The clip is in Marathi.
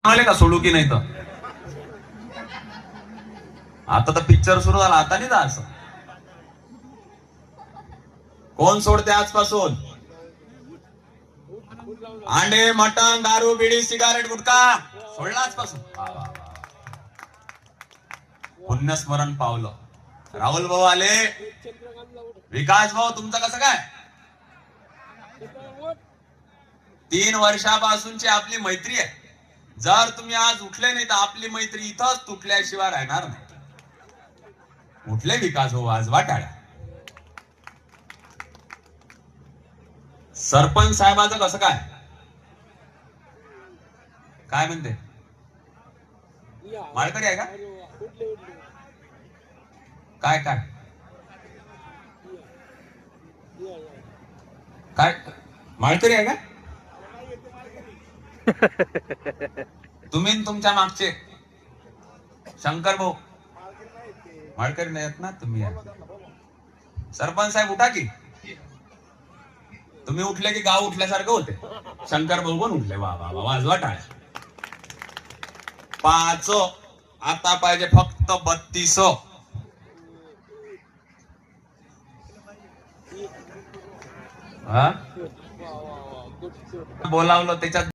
आले का सोडू की नाही तर आता तर पिक्चर सुरू झाला, आता नाही जा असं. कोण सोडते आजपासून? अंडे, मटण, दारू, बिडी, सिगारेट, गुटखा सोडला आजपासून. पुण्यस्मरण पावलं. राहुल भाऊ आले. विकास भाऊ तुमचं कसं काय? 3 वर्षापासूनची आपली मैत्री आहे. जर तुम्ही आज उठले नाही तर आपली मैत्री इथंच तुटल्याशिवाय राहणार नाही. उठले विकास भाऊ आज वाटाळ्या. सरपंच साहेबाचं कसं काय? काय म्हणते? माळकरी आहे का? काय काय काय माळकरी आहे का? तुम्ही तुमच्या मागचे शंकर भाऊ माळकरी नाही आहेत ना तुम्ही? सरपंच साहेब उठा की. तुम्ही उठले की गाव उठल्यासारखं होते. शंकर भाऊ पण उठले. वा वा वा वाजवा टाळ्या. 5 आता पाहिजे फक्त 32. बोलावलं त्याच्यात